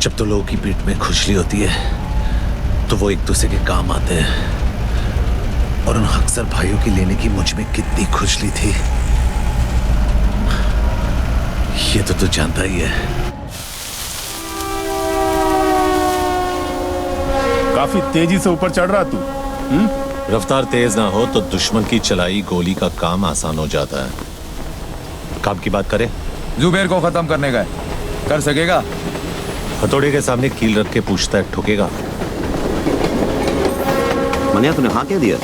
जब तो लोगों की पीठ में खुजली होती है तो वो एक दूसरे के काम आते हैं, और उन अक्सर भाइयों की लेने की मुझ में कितनी खुजली थी ये तो तू जानता ही है। काफी तेजी से ऊपर चढ़ रहा तू। रफ्तार तेज ना हो तो दुश्मन की चलाई गोली का काम आसान हो जाता है। काम की बात करें, जुबैर को खत्म करने का है, कर सकेगा? हथौड़े के सामने कील रख के पूछता है, ठुकेगा? मनिया तूने हाँ कह दिया?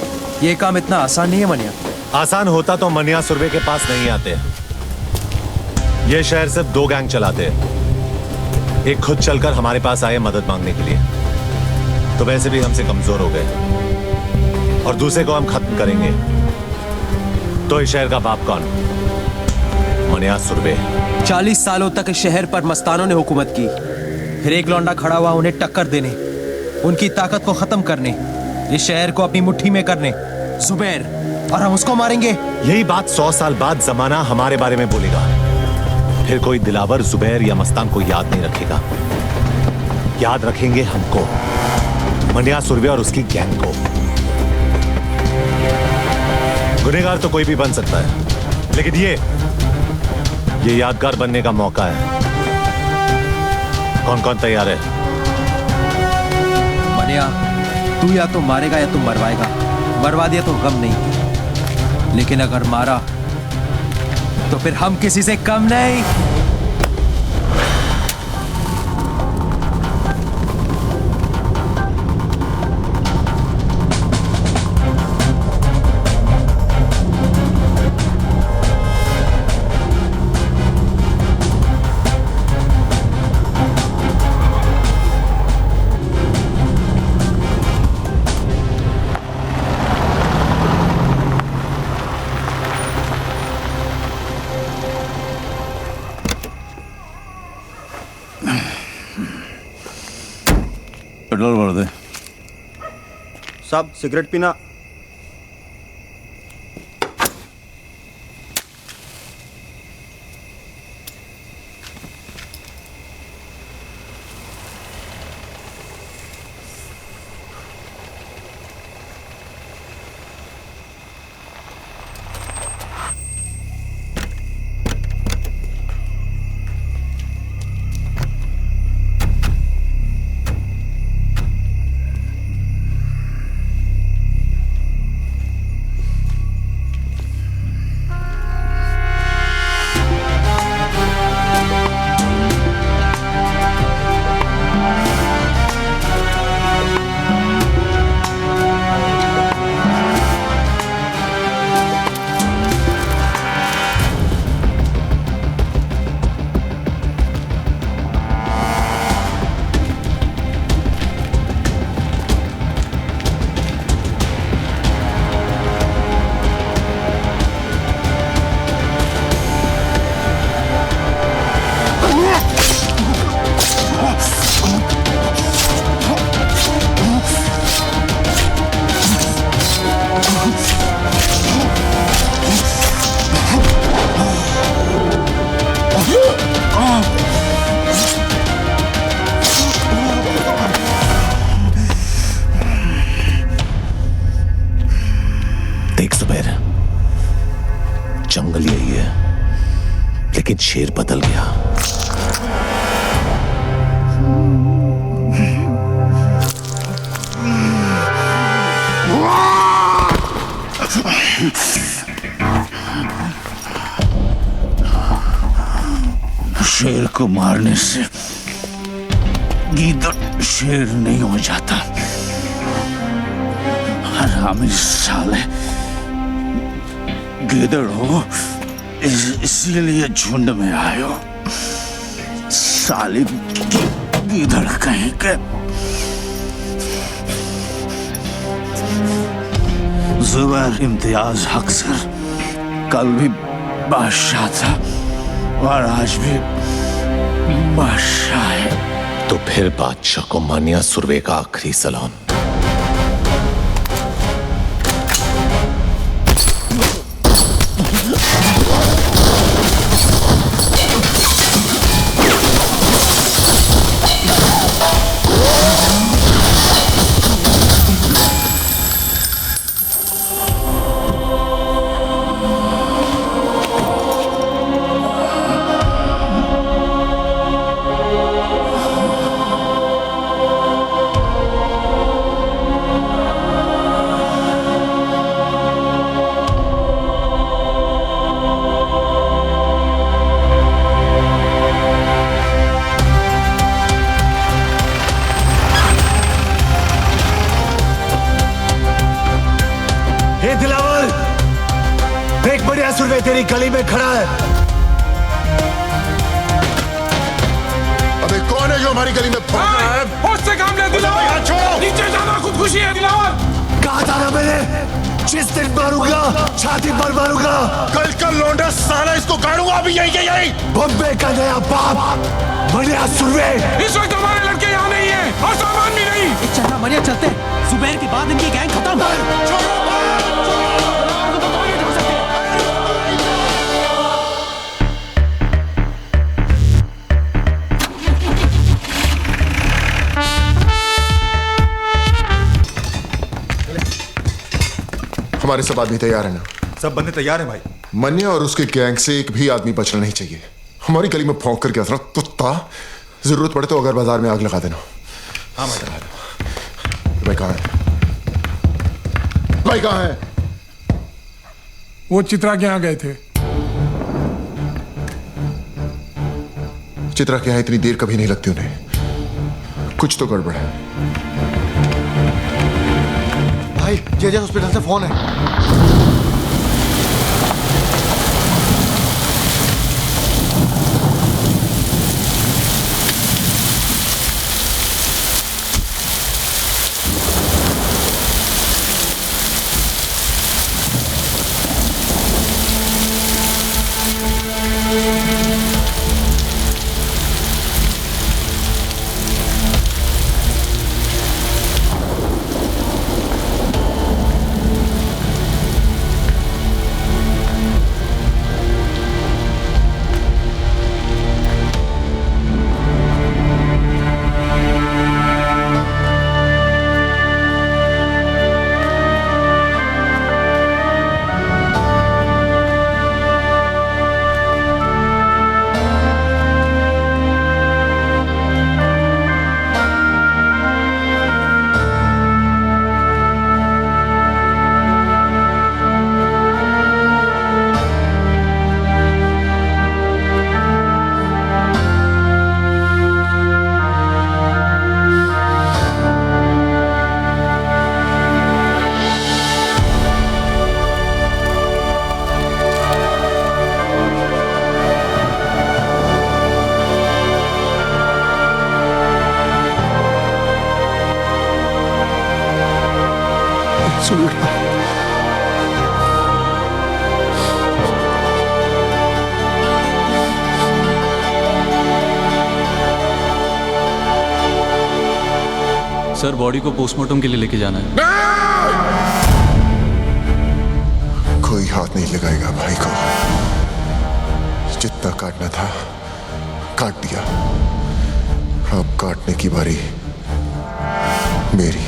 ये काम इतना आसान नहीं है मनिया। आसान होता तो मनिया सुरभि के पास नहीं आते। ये शहर सिर्फ 2 गैंग चलाते हैं। एक खुद चलकर हमारे पास आए मदद मांगने के लिए, तो वैसे भी हमसे कमजोर हो गए, और दूसरे को हम खत्म करेंगे। तो इस शहर का बाप कौन? मनिया सुरभि। 40 सालों तक इस शहर पर मस्तानों ने हुकूमत की, फिर एक लौंडा खड़ा हुआ उन्हें टक्कर देने, उनकी ताकत को खत्म करने, इस शहर को अपनी मुट्ठी में करने। जुबैर, और हम उसको मारेंगे। यही बात 100 साल बाद जमाना हमारे बारे में बोलेगा। फिर कोई दिलावर जुबैर या मस्तान को याद नहीं रखेगा, याद रखेंगे हमको, मनिया सुरभि और उसकी गैंग को। गुनहगार तो कोई भी बन सकता है, लेकिन ये यादगार बनने का मौका है। कौन कौन तैयार है? मनिया, तू या तो मारेगा या तू मरवाएगा। मरवा दिया तो गम नहीं, लेकिन अगर मारा तो फिर हम किसी से कम नहीं। पेट्रोल भर दे। साहब सिगरेट पीना? देख जुबैर, जंगल यही है, लेकिन शेर बदल गया। शेर को मारने से गीदड़ शेर नहीं हो जाता। हरामी साले, गीदड़ हो इसीलिए झुंड में आयो। साली गीदड़ कहीं के। जुबैर इम्तियाज हक सर कल भी बादशाह था और आज भी बादशाह है। तो फिर बादशाह को मनिया सुरभि का आखिरी सलाम। मेरी गली में खड़ा है। अबे कौन है जो हमारी गली में भौंक रहा है? होश से काम ले दिलावर, हाथ छोड़ो। नीचे जाना खुदकुशी है दिलावर। कहा था ना मैंने, जिस दिन मारूंगा छाती पर मारूंगा। कल का लौंडा साला इसको गाड़ूंगा अभी यही के यही। बॉम्बे का नया बाप मनिया सुर्वे। इस वक्त हमारे लड़के यहाँ नहीं है और सामान भी नहीं। चलना मनिया, चलते। जुबैर के बाद इनकी गैंग खत्म। हमारे सब आदमी तैयार है ना? सब बंदे तैयार हैं भाई। मन्या और उसके गैंग से एक भी आदमी बचना नहीं चाहिए। हमारी गली में भौंक करके असरा कुत्ता, जरूरत पड़े तो अगर बाजार में आग लगा देना। हाँ भाई लगा दो। भाई कहाँ है? भाई कहाँ है? वो चित्रा के यहाँ गए थे। चित्रा के यहाँ इतनी देर कभी नहीं लगती उन्हें। कुछ तो गड़बड़ है। भाई जेजे हॉस्पिटल से फोन है। सर बॉडी को पोस्टमार्टम के लिए लेके जाना है। कोई हाथ नहीं लगाएगा भाई को। जितना काटना था काट दिया। अब काटने की बारी मेरी।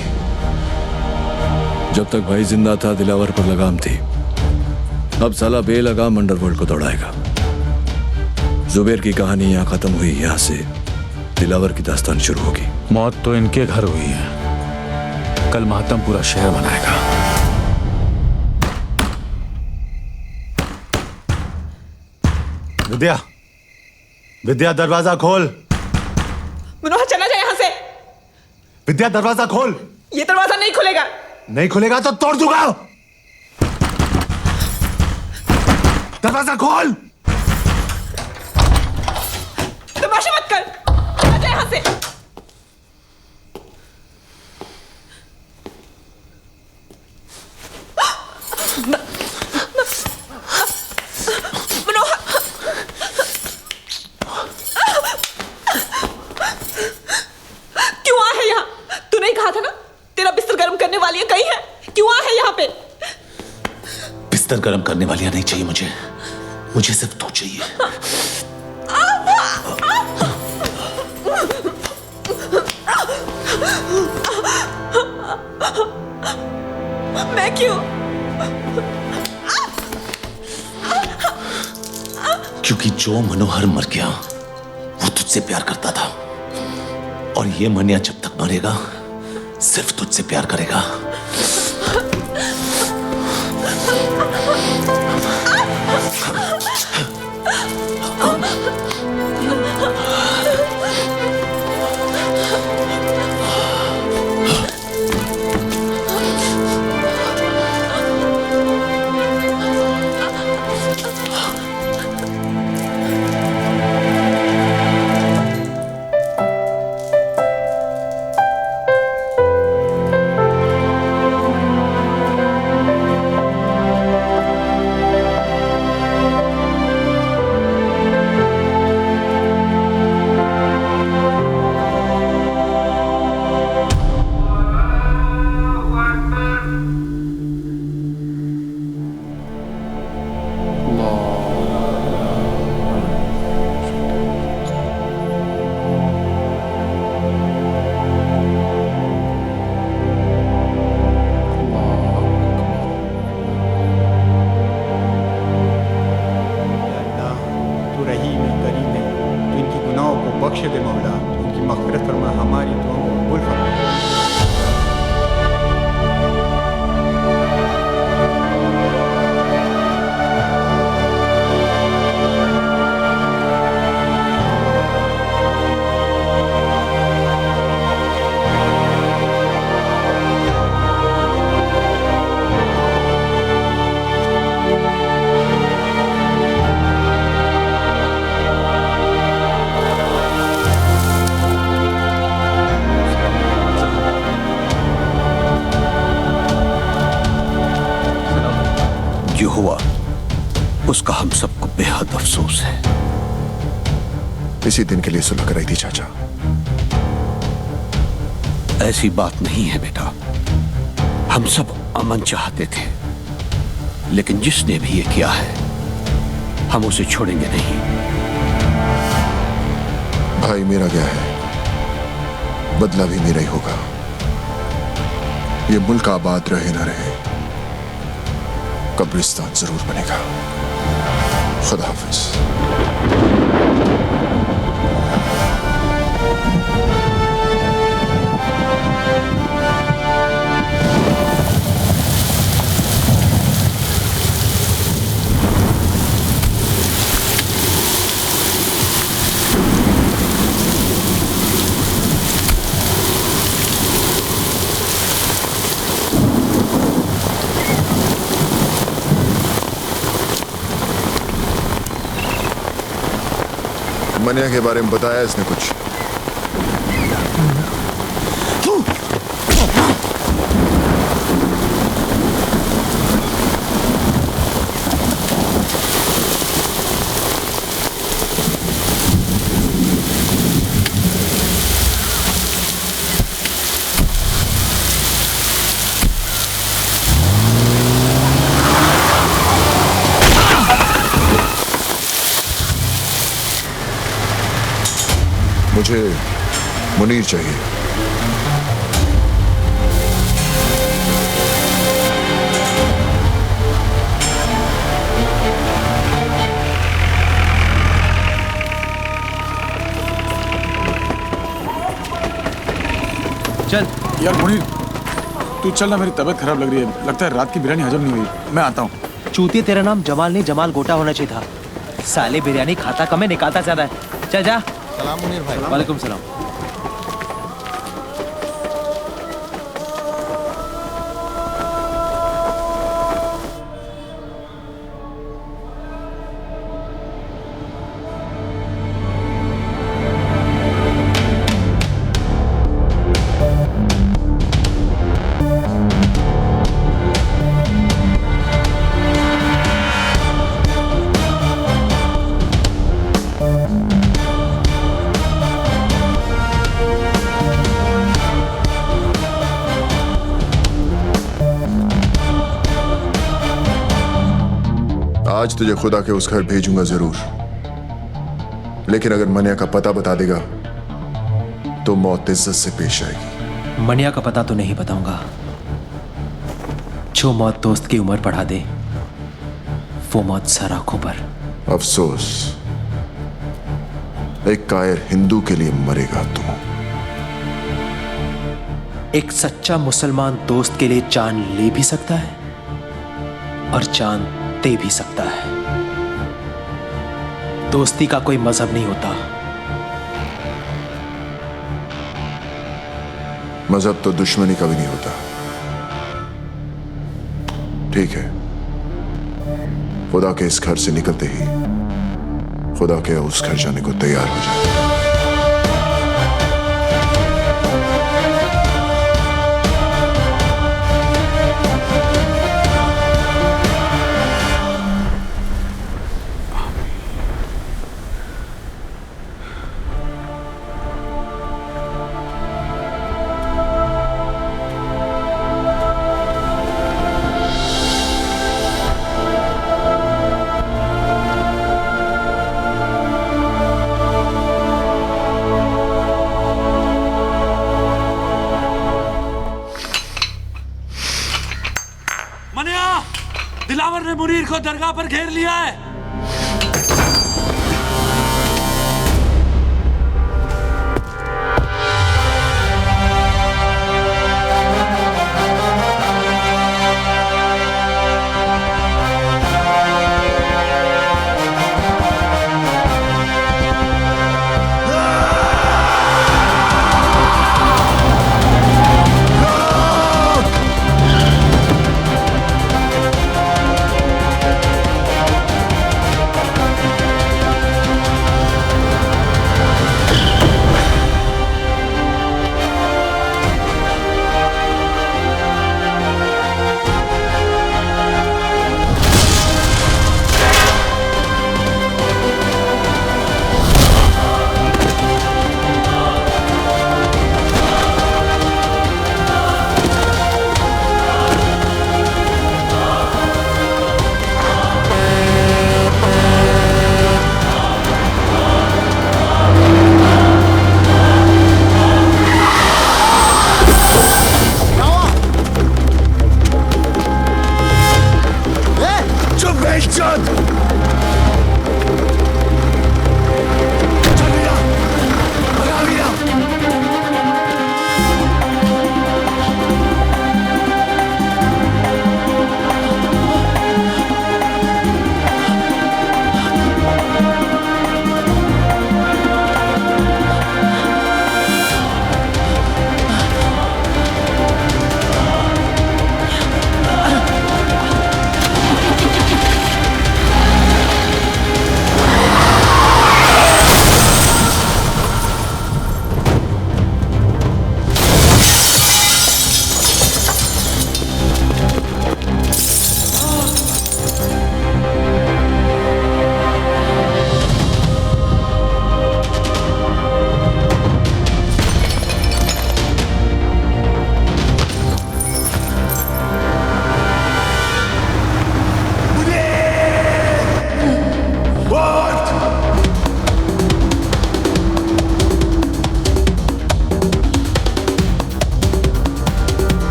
जब तक भाई जिंदा था दिलावर पर लगाम थी। अब साला बेलगाम अंडरवर्ल्ड को दौड़ाएगा। जुबैर की कहानी यहां खत्म हुई। यहां से दिलावर की दास्तान शुरू होगी। मौत तो इनके घर हुई है, कल मातम पूरा शहर मनाएगा। विद्या, विद्या दरवाजा खोल। मनोहर चला जाए यहां से। विद्या दरवाजा खोल। ये दरवाजा नहीं खुलेगा। नहीं खुलेगा तो तोड़ दूंगा। दरवाजा खोल। तमाशा मत कर, चला जाए यहां से। क्यों आ है यहाँ? तू नहीं कहा था ना तेरा बिस्तर गर्म करने वाली कहीं है? क्यों आ है यहाँ पे? बिस्तर गर्म करने वालियां नहीं चाहिए मुझे। मुझे सिर्फ तू चाहिए। मैं क्यों? क्योंकि जो मनोहर मर गया वो तुझसे प्यार करता था, और ये मनिया जब तक मरेगा सिर्फ तुझसे प्यार करेगा। बख्शे दे मौला, उनकी मग़फ़िरत फरमा, हमारी दुआओं को कबूल फरमा। जो हुआ उसका हम सबको बेहद अफसोस है। इसी दिन के लिए सुलह कराई थी चाचा। ऐसी बात नहीं है बेटा, हम सब अमन चाहते थे, लेकिन जिसने भी ये किया है हम उसे छोड़ेंगे नहीं। भाई मेरा गया है, बदला भी मेरा ही होगा। ये मुल्क आबाद रहे ना रहे, कब्रिस्तान जरूर बनेगा। खुदा हाफिज। मनिया के बारे में बताया इसने कुछ? मुझे मुनीर चाहिए। चल यार मुनीर, तू चल ना, मेरी तबीयत खराब लग रही है। लगता है रात की बिरयानी हजम नहीं हुई। मैं आता हूँ। चूतिया, तेरा नाम जमाल नहीं जमाल गोटा होना चाहिए था। साले बिरयानी खाता कम है, निकालता ज्यादा है। चल जा। सलाम मुनीर भाई। वालेकुम सलाम। आज तुझे खुदा के उस घर भेजूंगा जरूर, लेकिन अगर मनिया का पता बता देगा तो मौत इज्जत से पेश आएगी। मनिया का पता तो नहीं बताऊंगा। जो मौत दोस्त की उम्र बढ़ा दे वो मौत सर आंखों पर। अफसोस, एक कायर हिंदू के लिए मरेगा तू। एक सच्चा मुसलमान दोस्त के लिए जान ले भी सकता है और जान दे भी सकता है। दोस्ती का कोई मजहब नहीं होता। मजहब तो दुश्मनी का भी नहीं होता। ठीक है, खुदा के इस घर से निकलते ही खुदा के उस घर जाने को तैयार हो जाए। दिलावर ने मुनीर को दरगाह पर घेर लिया है।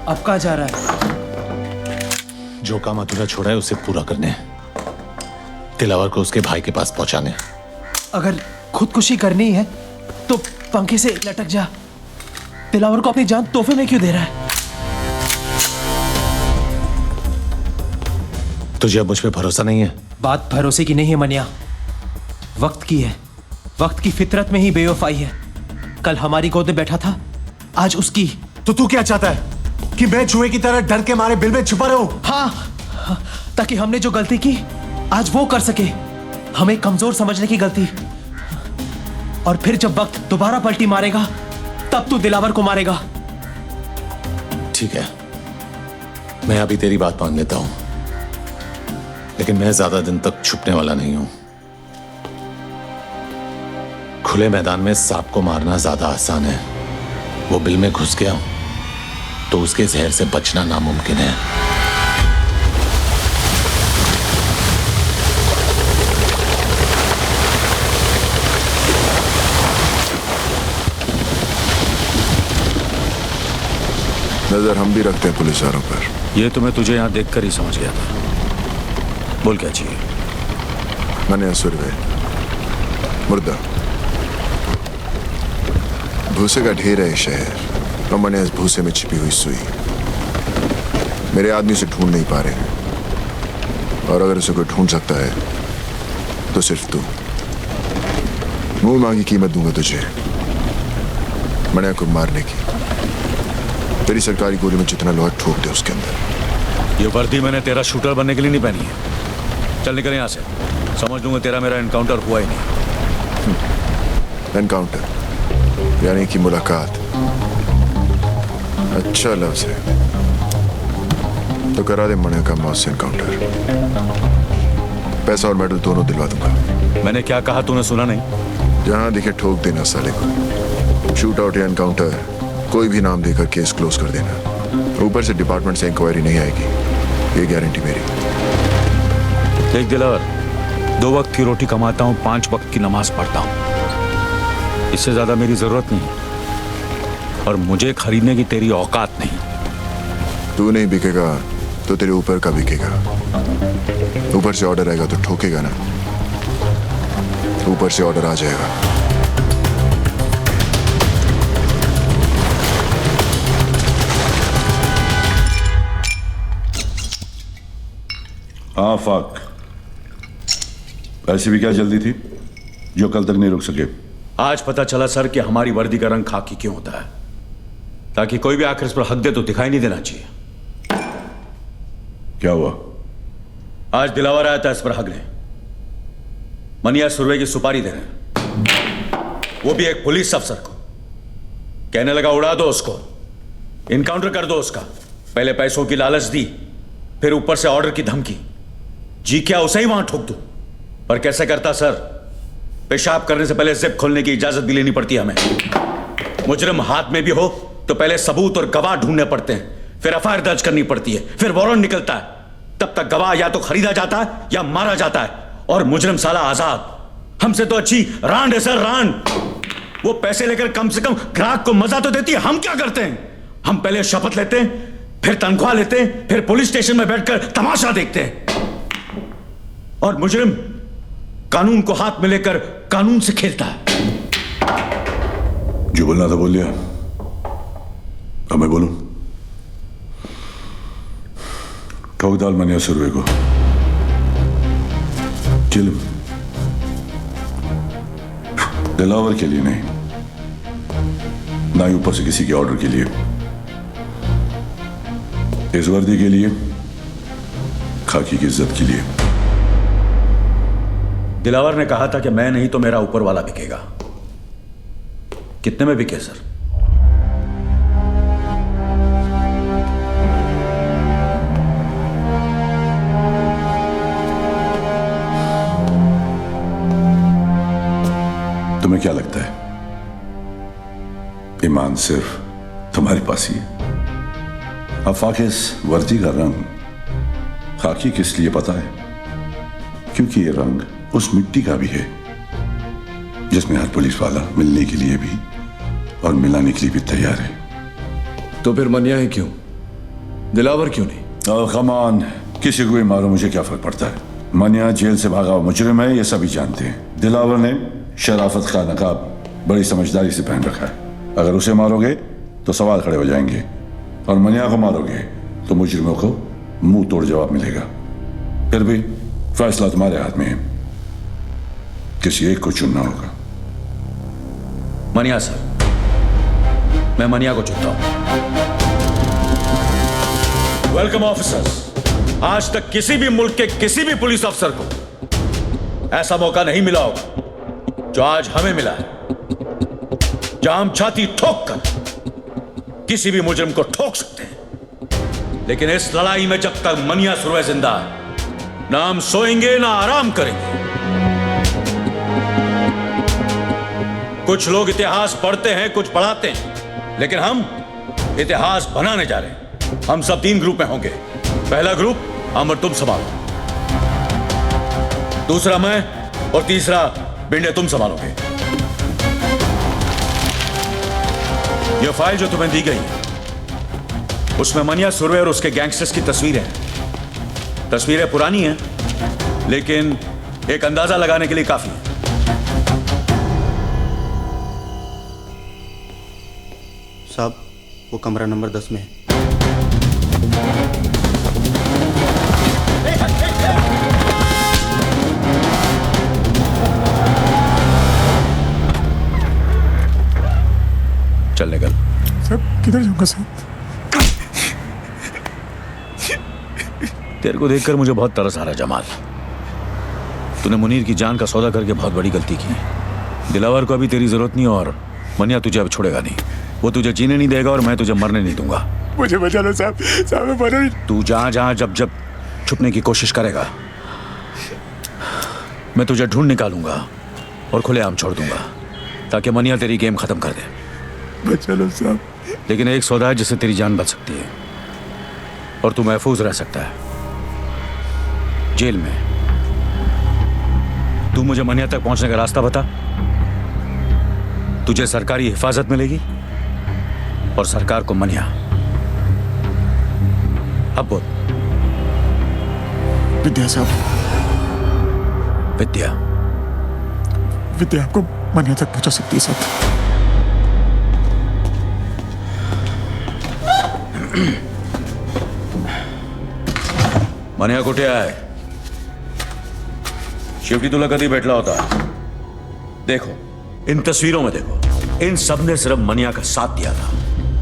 अब कहाँ जा रहा है? जो काम अधूरा छोड़ा है उसे पूरा करने, दिलावर को उसके भाई के पास पहुंचाने। अगर खुदकुशी करनी है तो पंखे से लटक जा। दिलावर को अपनी जान तोहफे में क्यों दे रहा है? तुझे अब मुझ पे भरोसा नहीं है? बात भरोसे की नहीं है मनिया, वक्त की है। वक्त की फितरत में ही बेवफाई है। कल हमारी गोद में बैठा था, आज उसकी। तो तू क्या चाहता है कि मैं चूहे की तरह डर के मारे बिल में छुपा रहूं? हाँ, ताकि हमने जो गलती की आज वो कर सके। हमें कमजोर समझने की गलती। और फिर जब वक्त दोबारा पलटी मारेगा तब तू दिलावर को मारेगा। ठीक है, मैं अभी तेरी बात मान लेता हूं, लेकिन मैं ज्यादा दिन तक छुपने वाला नहीं हूं। खुले मैदान में सांप को मारना ज्यादा आसान है। वो बिल में घुस गया तो उसके जहर से बचना नामुमकिन है। नजर हम भी रखते हैं पुलिस वालों पर। ये तो मैं तुझे यहाँ देखकर ही समझ गया था। बोल क्या चाहिए? मनिया सुरवे, मुर्दा। भूसे का ढेर है शहर, और मनिया इस भूसे में छिपी हुई सुई। मेरे आदमी उसे ढूंढ नहीं पा रहे हैं, और अगर उसे कोई ढूंढ सकता है तो सिर्फ तू। मुंह मांगी कीमत दूंगा तुझे मनिया को मारने की। तेरी सरकारी गोली में जितना लोहा ठोक दे उसके अंदर। ये वर्दी मैंने तेरा शूटर बनने के लिए नहीं पहनी है। चल निकल यहाँ से, समझ लूंगा तेरा मेरा एनकाउंटर हुआ ही नहीं। एनकाउंटर यानी कि मुलाकात। अच्छा लफ्ज है, तो करा दे मनिया का मौत से एनकाउंटर। पैसा और मेडल दोनों दिलवा दूंगा। मैंने क्या कहा तूने सुना नहीं? जहां दिखे ठोक देना साले को। शूट आउट या एनकाउंटर, कोई भी नाम देकर केस क्लोज कर देना। ऊपर से डिपार्टमेंट से इंक्वायरी नहीं आएगी, ये गारंटी मेरी। देख दिलावर, 2 वक्त की रोटी कमाता हूँ, 5 वक्त की नमाज पढ़ता हूँ। इससे ज्यादा मेरी जरूरत नहीं, और मुझे खरीदने की तेरी औकात नहीं। तू नहीं बिकेगा तो तेरे ऊपर का बिकेगा। ऊपर से ऑर्डर आएगा तो ठोकेगा ना। ऊपर से ऑर्डर आ जाएगा। हाँ फाक, ऐसी भी क्या जल्दी थी जो कल तक नहीं रुक सके? आज पता चला सर कि हमारी वर्दी का रंग खाकी क्यों होता है, ताकि कोई भी आखिर इस पर हक दे तो दिखाई नहीं देना चाहिए। क्या हुआ? आज दिलावर आया था इस पर हक ले। मनिया सुरवे की सुपारी दे रहे हैं, वो भी एक पुलिस अफसर को। कहने लगा उड़ा दो उसको, इनकाउंटर कर दो उसका। पहले पैसों की लालच दी, फिर ऊपर से ऑर्डर की धमकी। जी क्या उसे ही वहां ठोक दूं? पर कैसे करता सर? पेशाब करने से पहले जिप खोलने की इजाजत भी लेनी पड़ती है हमें। मुजरिम हाथ में भी हो तो पहले सबूत और गवाह ढूंढने पड़ते हैं, फिर एफआईआर दर्ज करनी पड़ती है, फिर वारंट निकलता है। तब तक गवाह या तो खरीदा जाता है या मारा जाता है, और मुजरिम साला आजाद। हमसे तो अच्छी रांड है सर, रांड। वो पैसे लेकर कम से कम ग्राहक को मजा तो देती है। हम क्या करते हैं? हम पहले शपथ लेते हैं, फिर तनख्वाह लेते हैं, फिर पुलिस स्टेशन में बैठकर तमाशा देखते हैं। और मुजरिम कानून को हाथ में लेकर कानून से खेलता है। जो बोलना था बोल लिया, अब मैं बोलूं? ठोक डाल मनिया सुरवे को। किल दिलावर के लिए नहीं, ना ही ऊपर से किसी के ऑर्डर के लिए। इस वर्दी के लिए, खाकी की इज्जत के लिए। दिलावर ने कहा था कि मैं नहीं तो मेरा ऊपर वाला बिकेगा। कितने में बिके सर? तुम्हें क्या लगता है ईमान सिर्फ तुम्हारे पास ही है? आफाक इस वर्दी का रंग खाकी किस लिए पता है? क्योंकि ये रंग उस मिट्टी का भी है जिसमें हर पुलिस वाला मिलने के लिए भी और मिलाने के लिए भी तैयार है। तो फिर मनिया है क्यों? दिलावर क्यों नहीं? कमान, किसी को भी मारो, मुझे क्या फर्क पड़ता है। मनिया जेल से भागा हुआ मुजरिम है, ये सभी जानते हैं। दिलावर ने शराफत का नकाब बड़ी समझदारी से पहन रखा है। अगर उसे मारोगे तो सवाल खड़े हो जाएंगे, और मनिया को मारोगे तो मुजरिमों को मुंह तोड़ जवाब मिलेगा। फिर भी फैसला तुम्हारे हाथ में है, किसी एक को चुनना होगा। मनिया सर, मैं मनिया को चुनता हूं। Welcome officers. आज तक किसी भी मुल्क के किसी भी पुलिस अफसर को ऐसा मौका नहीं मिला होगा जो आज हमें मिला है, जहां हम छाती ठोक कर किसी भी मुजरिम को ठोक सकते हैं। लेकिन इस लड़ाई में जब तक मनिया सुरवे जिंदा है, ना हम सोएंगे ना आराम करेंगे। कुछ लोग इतिहास पढ़ते हैं, कुछ पढ़ाते हैं, लेकिन हम इतिहास बनाने जा रहे हैं। हम सब 3 ग्रुप में होंगे। पहला ग्रुप अमर तुम संभालो, दूसरा मैं, और तीसरा बिंडे तुम संभालोगे। यह फाइल जो तुम्हें दी गई है, उसमें मनिया सुरवे और उसके गैंगस्टर्स की तस्वीरें हैं। तस्वीरें पुरानी हैं, लेकिन एक अंदाजा लगाने के लिए काफी है। साहब, वो कमरा नंबर 10 में है। चल निकल। साहब किधर जाऊंगा साहब? तेरे को देखकर मुझे बहुत तरस आ रहा है जमाल। तूने मुनीर की जान का सौदा करके बहुत बड़ी गलती की। दिलावर को अभी तेरी जरूरत नहीं, और मनिया तुझे अब छोड़ेगा नहीं। वो तुझे जीने नहीं देगा और मैं तुझे मरने नहीं दूंगा। मुझे बचा लो साहब, साहब मैं मर नहीं। तू जहां जहां जब जब छुपने की कोशिश करेगा, मैं तुझे ढूंढ निकालूंगा और खुलेआम छोड़ दूंगा, ताकि मनिया तेरी गेम खत्म कर दे। बचा लो साहब। लेकिन एक सौदा है जिससे तेरी जान बच सकती है, और तू महफूज रह सकता है जेल में। तू मुझे मनिया तक पहुंचने का रास्ता बता। तुझे सरकारी हिफाजत मिलेगी और सरकार को मनिया। अब बोल। विद्या साहब, विद्या। विद्या आपको मनिया तक पहुंचा सकती है साहब। मनिया कुठे आहे? शेवटी तुला कधी भेटला होता? देखो, इन तस्वीरों में देखो, इन सब ने सिर्फ मनिया का साथ दिया था,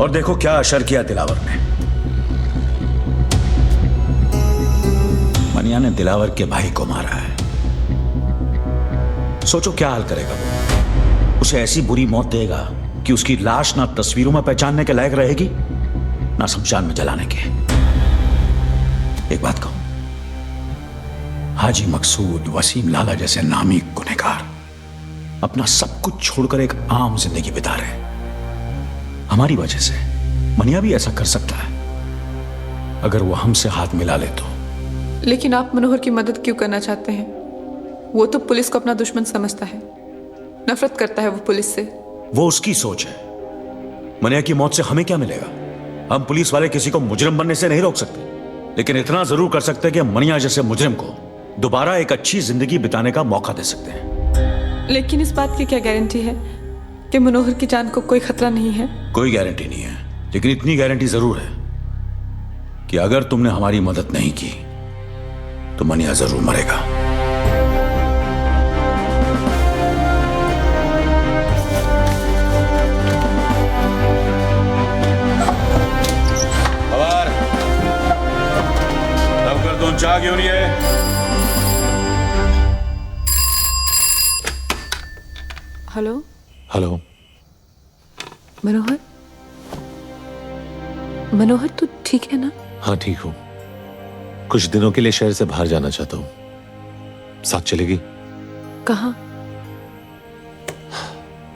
और देखो क्या असर किया दिलावर ने। मनिया ने दिलावर के भाई को मारा है। सोचो क्या हाल करेगा वो। उसे ऐसी बुरी मौत देगा कि उसकी लाश ना तस्वीरों में पहचानने के लायक रहेगी, ना शमशान में जलाने के। एक बात कहूं, हाजी मकसूद, वसीम लाला जैसे नामी गुनहगार अपना सब कुछ छोड़कर एक आम जिंदगी बिता रहे हैं। हमारी वजह से मनिया भी ऐसा कर सकता है अगर वो हमसे हाथ मिला ले तो। लेकिन आप मनोहर की मदद क्यों करना चाहते हैं? वो तो पुलिस को अपना दुश्मन समझता है, नफरत करता है वो पुलिस से। वो उसकी सोच है। मनिया की मौत से हमें क्या मिलेगा? हम पुलिस वाले किसी को मुजरिम बनने से नहीं रोक सकते, लेकिन इतना जरूर कर सकते हैं कि मनिया जैसे मुजरिम को दोबारा एक अच्छी जिंदगी बिताने का मौका दे सकते हैं। लेकिन इस बात की क्या गारंटी है कि मनोहर की जान को कोई खतरा नहीं है? कोई गारंटी नहीं है, लेकिन इतनी गारंटी जरूर है कि अगर तुमने हमारी मदद नहीं की तो मनिया जरूर मरेगा। चाह क्यों नहीं है? Hello hello. मनोहर, मनोहर तू ठीक है ना? हाँ ठीक हूँ। कुछ दिनों के लिए शहर से बाहर जाना चाहता हूँ, साथ चलेगी? कहाँ?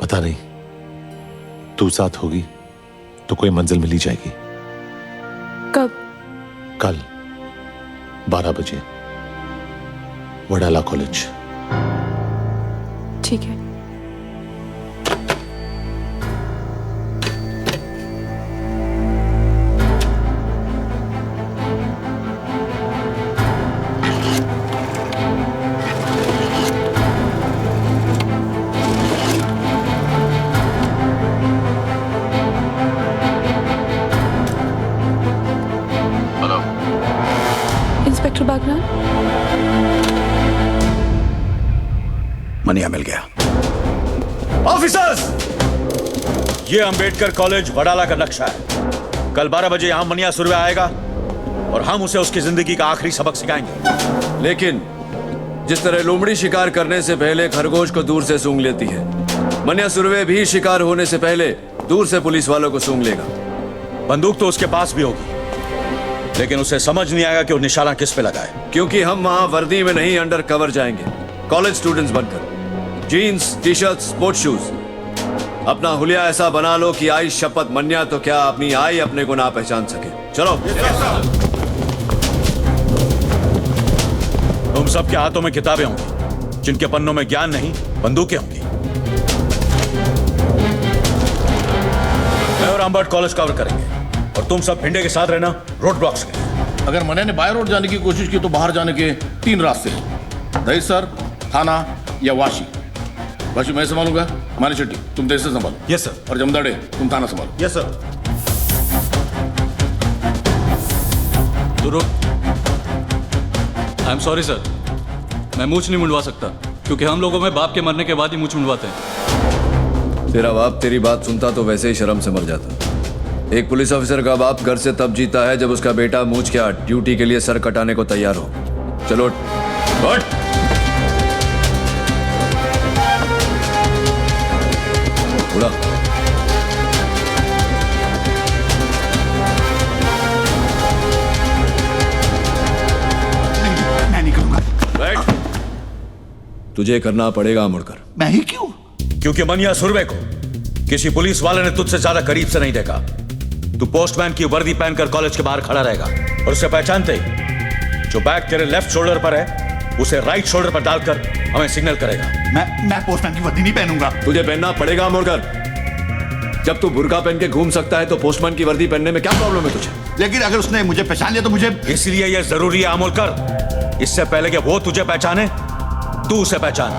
पता नहीं, तू साथ होगी तो कोई मंजिल मिल ही जाएगी। कब? कल 12 बजे, वडाला कॉलेज। ठीक है। बागरान? मनिया मिल गया। ऑफिसर्स, ये अंबेडकर कॉलेज वडाला का नक्शा है। कल 12 बजे यहां मनिया सुर्वे आएगा और हम उसे उसकी जिंदगी का आखिरी सबक सिखाएंगे। लेकिन जिस तरह लोमड़ी शिकार करने से पहले खरगोश को दूर से सूंघ लेती है, मनिया सुर्वे भी शिकार होने से पहले दूर से पुलिस वालों को सूंघ लेगा। बंदूक तो उसके पास भी होगी, लेकिन उसे समझ नहीं आएगा कि वो निशाना किस पे लगाए। क्योंकि हम वहां वर्दी में नहीं, अंडर कवर जाएंगे, कॉलेज स्टूडेंट्स बनकर। Jeans, T shirt, sports shoes. अपना हुलिया ऐसा बना लो कि आई शपथ मन्या तो क्या अपनी आई अपने को ना पहचान सके। चलो। तुम सबके हाथों में किताबें होंगी, जिनके पन्नों में ज्ञान नहीं, बंदूकें होंगी। मैं और अम्बर्ट कॉलेज कवर करेंगे और तुम सब भिंडे के साथ रहना रोड ब्लॉक्स के। अगर मने ने बाय रोड जाने की कोशिश की तो बाहर जाने के 3 रास्ते हैं, दहीसर, थाना या वाशी। वाशी मैं संभालूंगा, मानी शेट्टी तुम दहीसर संभालो। Yes sir. और जमदाड़े तुम थाना संभालो। Yes sir. तो रुक। आई एम सॉरी सर, मैं मूछ नहीं मुंडवा सकता, क्योंकि हम लोगों में बाप के मरने के बाद ही मूछ मुंडवाते हैं। तेरा बाप तेरी बात सुनता तो वैसे ही शर्म से मर जाता। एक पुलिस ऑफिसर का बाप घर से तब जीता है जब उसका बेटा मूछ के ड्यूटी के लिए सर कटाने को तैयार हो। चलो उठ। उड़ा। मैं नहीं करूंगा। बैठ। तुझे करना पड़ेगा मुड़कर। मैं ही क्यों? क्योंकि मनिया सुर्वे को किसी पुलिस वाले ने तुझसे ज्यादा करीब से नहीं देखा। तू पोस्टमैन की वर्दी पहनकर कॉलेज के बाहर खड़ा रहेगा और उसे पहचानते ही जो बैग तेरे लेफ्ट शोल्डर पर है उसे राइट शोल्डर पर डालकर हमें सिग्नल करेगा। मैं पोस्टमैन की वर्दी नहीं पहनूंगा। तुझे पहनना पड़ेगा मुड़कर। जब तू बुर्का पहन के घूम सकता है तो पोस्टमैन की वर्दी पहनने में क्या प्रॉब्लम है तुझे? लेकिन अगर उसने मुझे पहचान लिया तो मुझे। इसलिए यह जरूरी है अमोलकर, इससे पहले कि वो तुझे पहचाने तू उसे पहचान।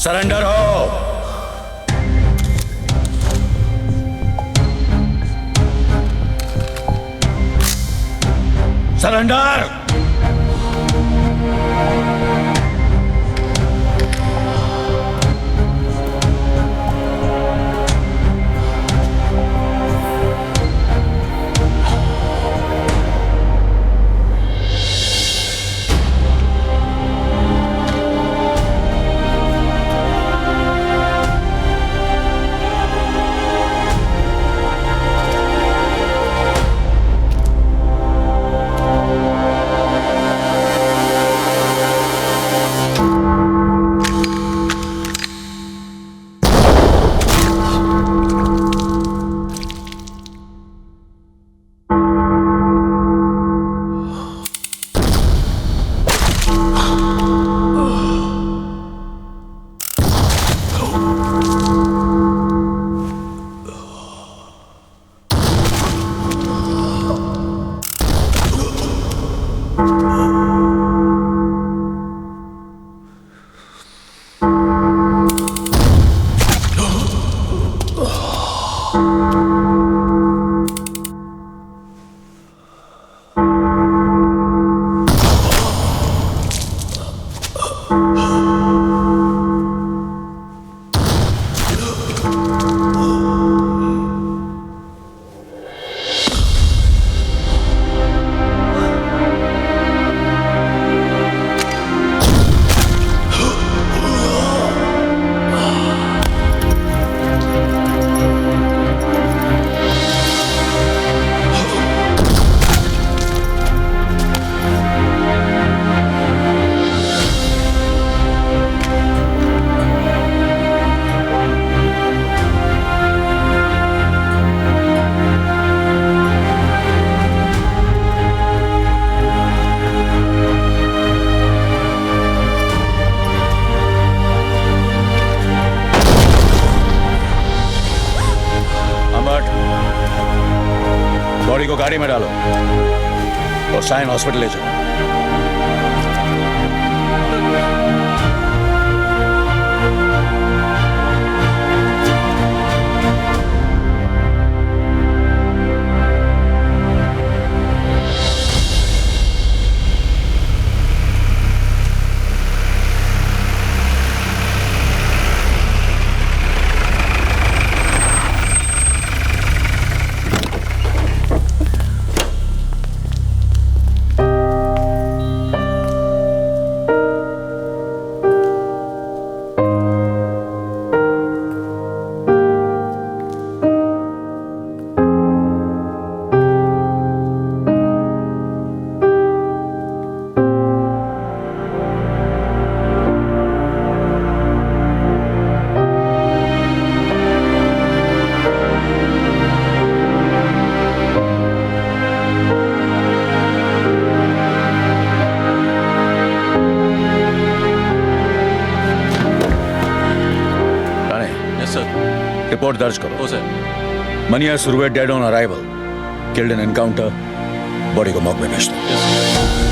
सरेंडर हो। सरेंडर। बॉडी को गाड़ी में डालो और साइन हॉस्पिटल ले जाओ। रिपोर्ट दर्ज करो। Sir. Manya Surve dead on arrival, killed in encounter, body को मॉर्ग में भेज दो।